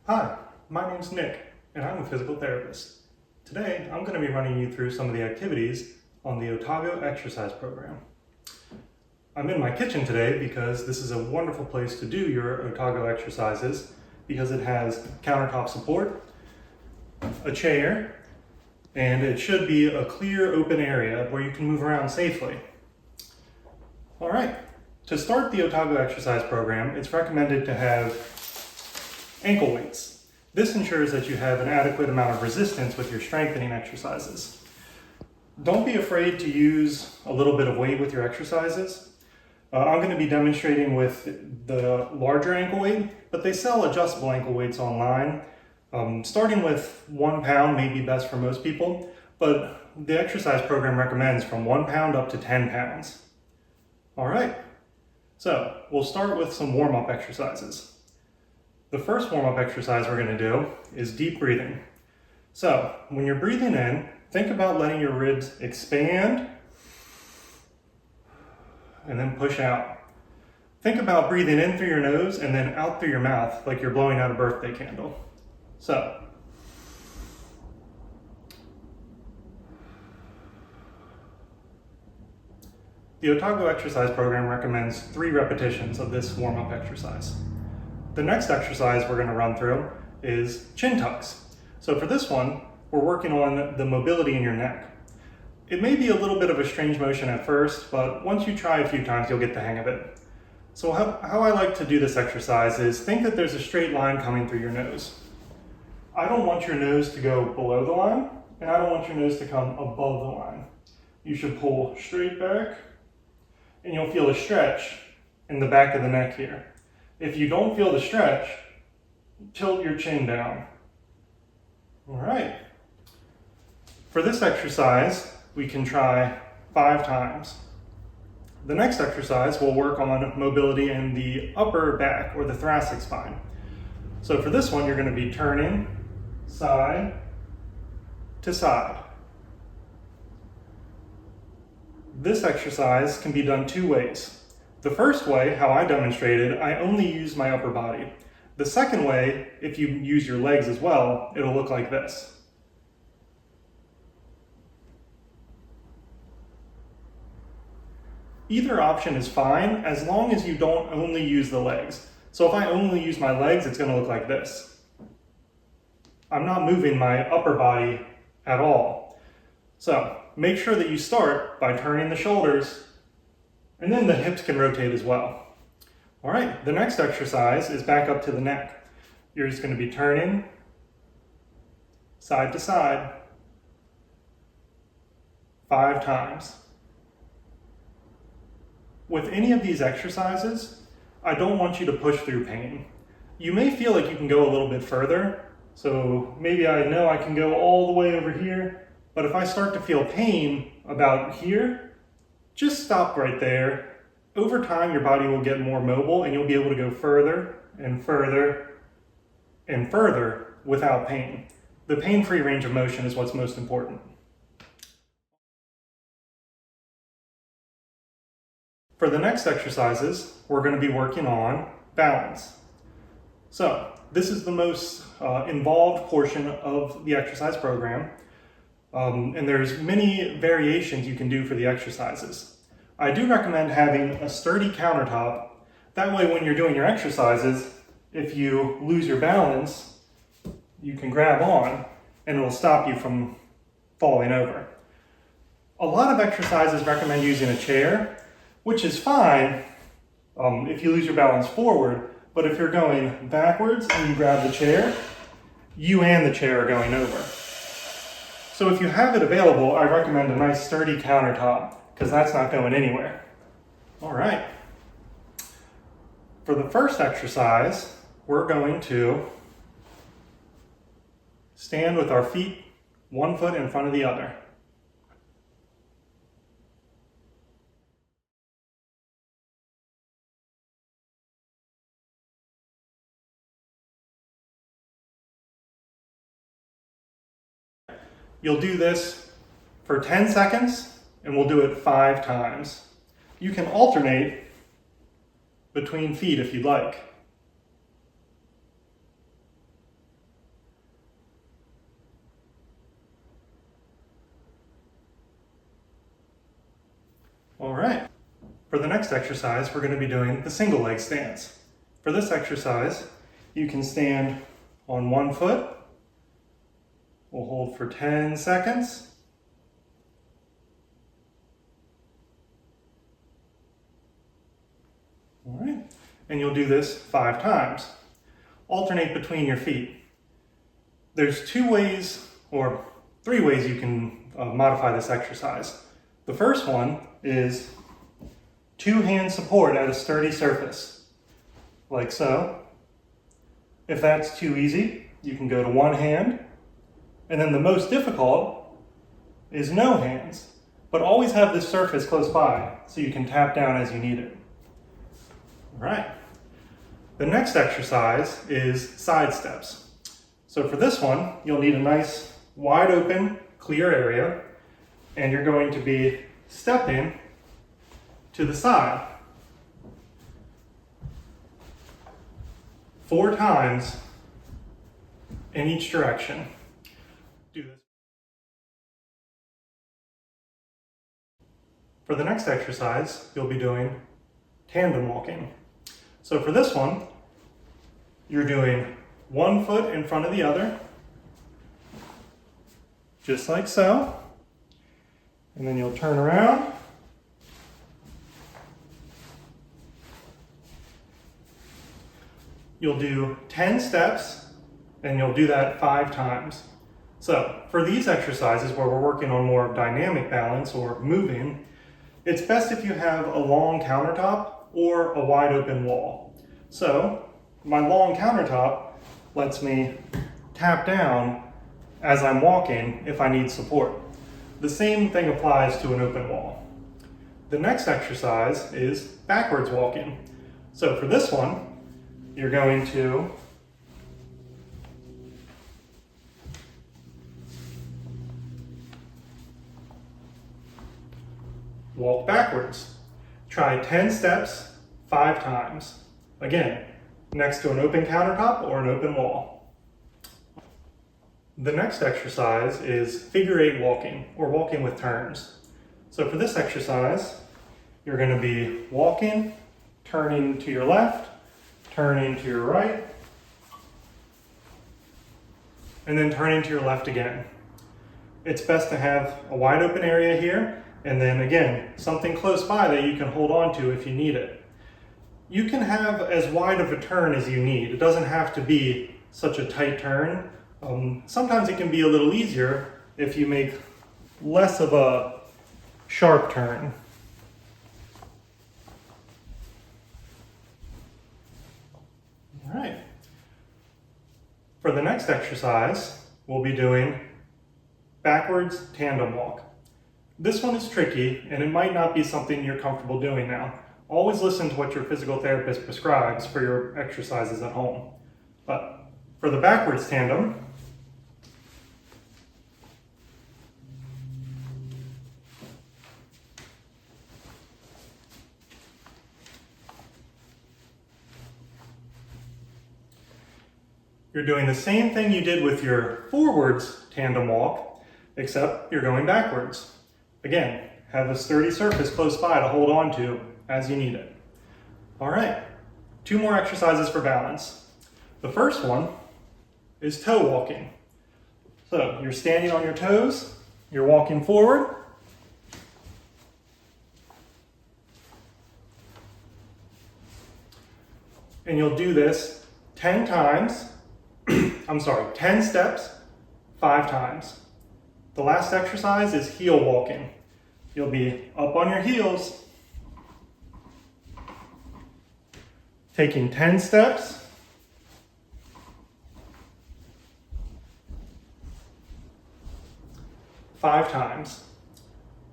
Hi, my name's Nick, and I'm a physical therapist. Today, I'm going to be running you through some of the activities on the Otago exercise program. I'm in my kitchen today because this is a wonderful place to do your Otago exercises because it has countertop support, a chair, and it should be a clear open area where you can move around safely. All right, to start the Otago exercise program, it's recommended to have ankle weights. This ensures that you have an adequate amount of resistance with your strengthening exercises. Don't be afraid to use a little bit of weight with your exercises. I'm going to be demonstrating with the larger ankle weight, but they sell adjustable ankle weights online. Starting with 1 pound may be best for most people, but the exercise program recommends from 1 pound up to 10 pounds. All right, so we'll start with some warm-up exercises. The first warm-up exercise we're going to do is deep breathing. So when you're breathing in, think about letting your ribs expand and then push out. Think about breathing in through your nose and then out through your mouth like you're blowing out a birthday candle. So the Otago exercise program recommends 3 repetitions of this warm-up exercise. The next exercise we're going to run through is chin tucks. So for this one, we're working on the mobility in your neck. It may be a little bit of a strange motion at first, but once you try a few times, you'll get the hang of it. So how I like to do this exercise is think that there's a straight line coming through your nose. I don't want your nose to go below the line, and I don't want your nose to come above the line. You should pull straight back, and you'll feel a stretch in the back of the neck here. If you don't feel the stretch, tilt your chin down. All right. For this exercise, we can try 5 times. The next exercise will work on mobility in the upper back or the thoracic spine. So for this one, you're going to be turning side to side. This exercise can be done 2 ways. The first way, how I demonstrated, I only use my upper body. The second way, if you use your legs as well, it'll look like this. Either option is fine as long as you don't only use the legs. So if I only use my legs, it's going to look like this. I'm not moving my upper body at all. So make sure that you start by turning the shoulders, and then the hips can rotate as well. All right, the next exercise is back up to the neck. You're just going to be turning side to side 5 times. With any of these exercises, I don't want you to push through pain. You may feel like you can go a little bit further, so maybe I know I can go all the way over here, but if I start to feel pain about here, just stop right there. Over time, your body will get more mobile and you'll be able to go further and further and further without pain. The pain-free range of motion is what's most important. For the next exercises, we're going to be working on balance. So this is the most involved portion of the exercise program. And there's many variations you can do for the exercises. I do recommend having a sturdy countertop. That way when you're doing your exercises, if you lose your balance, you can grab on and it'll stop you from falling over. A lot of exercises recommend using a chair, which is fine if you lose your balance forward, but if you're going backwards and you grab the chair, you and the chair are going over. So if you have it available, I recommend a nice sturdy countertop because that's not going anywhere. All right. For the first exercise, we're going to stand with our feet 1 foot in front of the other. You'll do this for 10 seconds and we'll do it 5 times. You can alternate between feet if you'd like. All right. For the next exercise, we're going to be doing the single leg stance. For this exercise, you can stand on one foot. We'll hold for 10 seconds. All right. And you'll do this 5 times. Alternate between your feet. There's 2 ways or 3 ways you can modify this exercise. The first one is 2-hand support at a sturdy surface, like so. If that's too easy, you can go to 1 hand. And then the most difficult is no hands, but always have this surface close by so you can tap down as you need it. All right. The next exercise is side steps. So for this one, you'll need a nice wide open, clear area, and you're going to be stepping to the side 4 times in each direction. Do this. For the next exercise, you'll be doing tandem walking. So for this one, you're doing 1 foot in front of the other, just like so. And then you'll turn around. You'll do 10 steps, and you'll do that 5 times. So for these exercises where we're working on more dynamic balance or moving, it's best if you have a long countertop or a wide open wall. So my long countertop lets me tap down as I'm walking if I need support. The same thing applies to an open wall. The next exercise is backwards walking. So for this one, you're going to walk backwards. Try 10 steps, 5 times. Again, next to an open countertop or an open wall. The next exercise is figure 8 walking, or walking with turns. So for this exercise, you're going to be walking, turning to your left, turning to your right, and then turning to your left again. It's best to have a wide open area here, and then again, something close by that you can hold on to if you need it. You can have as wide of a turn as you need. It doesn't have to be such a tight turn. Sometimes it can be a little easier if you make less of a sharp turn. All right. For the next exercise, we'll be doing backwards tandem walk. This one is tricky, and it might not be something you're comfortable doing now. Always listen to what your physical therapist prescribes for your exercises at home. But for the backwards tandem, you're doing the same thing you did with your forwards tandem walk, except you're going backwards. Again, have a sturdy surface close by to hold on to as you need it. All right, 2 more exercises for balance. The first one is toe walking. So you're standing on your toes, you're walking forward, and you'll do this 10 times, 10 steps, 5 times. The last exercise is heel walking. You'll be up on your heels, taking 10 steps, five times.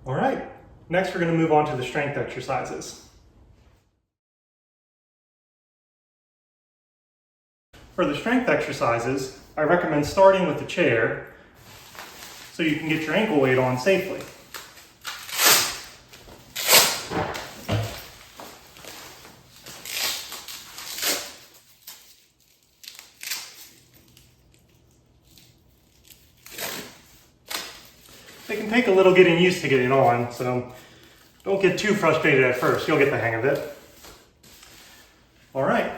All right, next we're going to move on to the strength exercises. For the strength exercises, I recommend starting with the chair so you can get your ankle weight on safely. They can take a little getting used to getting on, so Don't get too frustrated at first, you'll get the hang of it. All right,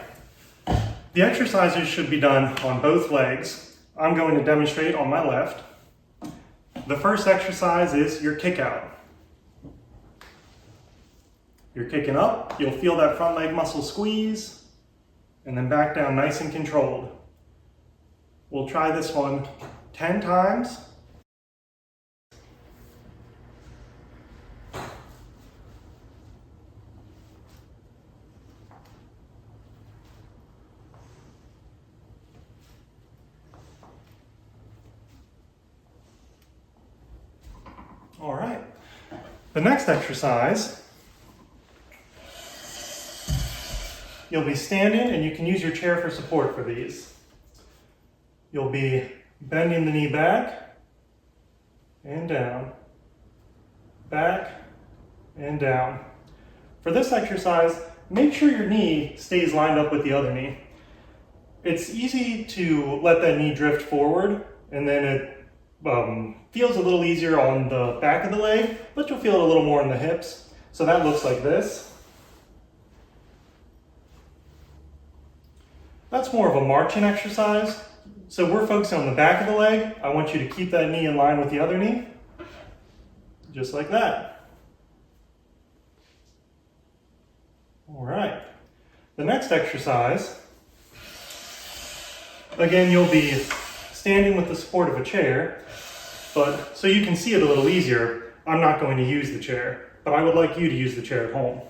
the exercises should be done on both legs. I'm going to demonstrate on my left. The first exercise is your kick out. You're kicking up, you'll feel that front leg muscle squeeze, and then back down nice and controlled. We'll try this one 10 times. All right, the next exercise, you'll be standing and you can use your chair for support for these. You'll be bending the knee back and down, back and down. For this exercise, make sure your knee stays lined up with the other knee. It's easy to let that knee drift forward, and then it feels a little easier on the back of the leg, but you'll feel it a little more in the hips. So that looks like this. That's more of a marching exercise. So we're focusing on the back of the leg. I want you to keep that knee in line with the other knee, just like that. All right, the next exercise, again, you'll be standing with the support of a chair, but so you can see it a little easier, I'm not going to use the chair, but I would like you to use the chair at home.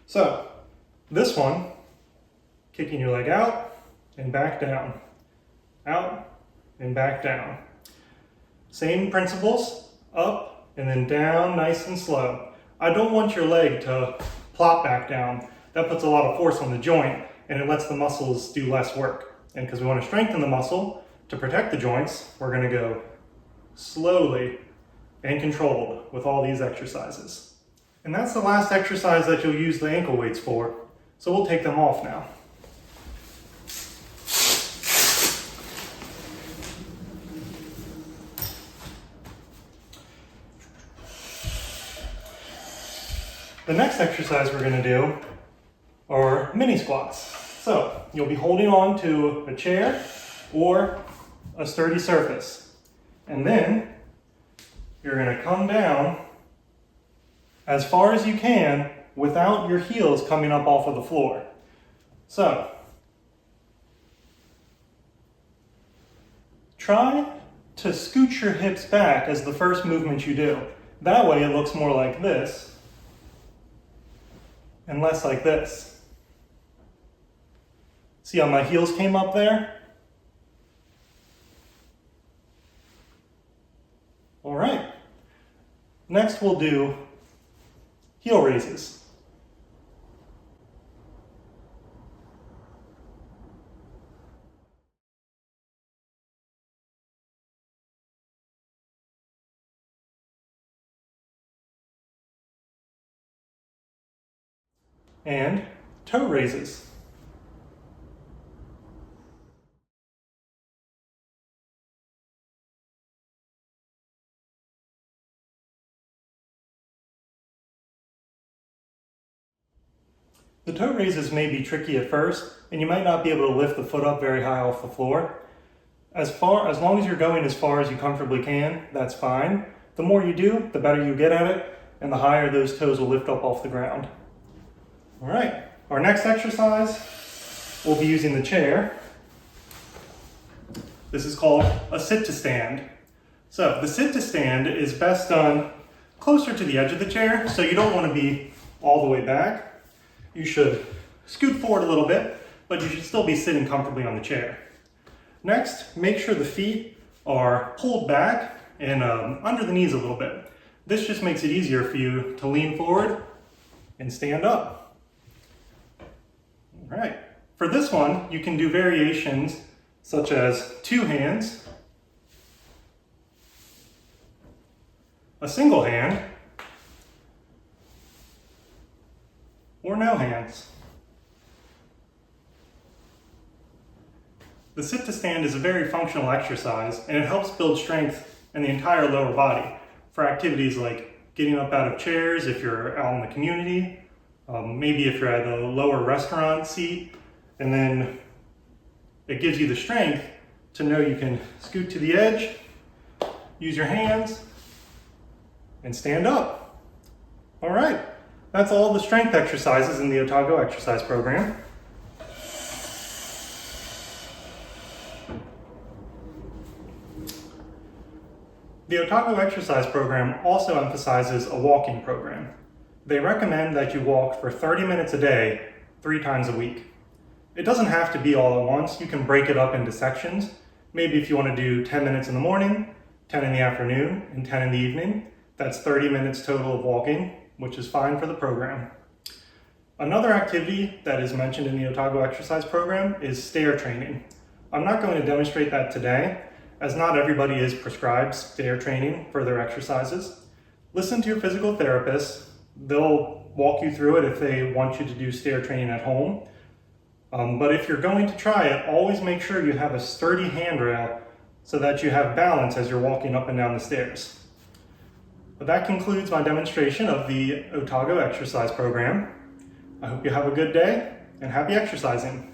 So this one, kicking your leg out and back down, out and back down. Same principles, up and then down, nice and slow. I don't want your leg to plop back down. That puts a lot of force on the joint and it lets the muscles do less work. And because we want to strengthen the muscle to protect the joints, we're going to go slowly and controlled with all these exercises. And that's the last exercise that you'll use the ankle weights for. So we'll take them off now. The next exercise we're going to do are mini squats. So you'll be holding on to a chair or a sturdy surface. And then you're going to come down as far as you can without your heels coming up off of the floor. So try to scoot your hips back as the first movement you do. That way it looks more like this and less like this. See how my heels came up there? All right. Next we'll do heel raises. And toe raises. The toe raises may be tricky at first, and you might not be able to lift the foot up very high off the floor. As long as you're going as far as you comfortably can, that's fine. The more you do, the better you get at it, and the higher those toes will lift up off the ground. All right, our next exercise, we'll be using the chair. This is called a sit to stand. So the sit to stand is best done closer to the edge of the chair, so you don't want to be all the way back. You should scoot forward a little bit, but you should still be sitting comfortably on the chair. Next, make sure the feet are pulled back and under the knees a little bit. This just makes it easier for you to lean forward and stand up. All right. For this one, you can do variations such as 2 hands, a single hand, or no hands. The sit to stand is a very functional exercise and it helps build strength in the entire lower body for activities like getting up out of chairs if you're out in the community, maybe if you're at a lower restaurant seat, and then it gives you the strength to know you can scoot to the edge, use your hands, and stand up. All right, that's all the strength exercises in the Otago exercise program. The Otago exercise program also emphasizes a walking program. They recommend that you walk for 30 minutes a day, 3 times a week. It doesn't have to be all at once. You can break it up into sections. Maybe if you want to do 10 minutes in the morning, 10 in the afternoon, and 10 in the evening, that's 30 minutes total of walking, which is fine for the program. Another activity that is mentioned in the Otago exercise program is stair training. I'm not going to demonstrate that today, as not everybody is prescribed stair training for their exercises. Listen to your physical therapist. They'll walk you through it if they want you to do stair training at home. But if you're going to try it, always make sure you have a sturdy handrail so that you have balance as you're walking up and down the stairs. But that concludes my demonstration of the Otago exercise program. I hope you have a good day and happy exercising.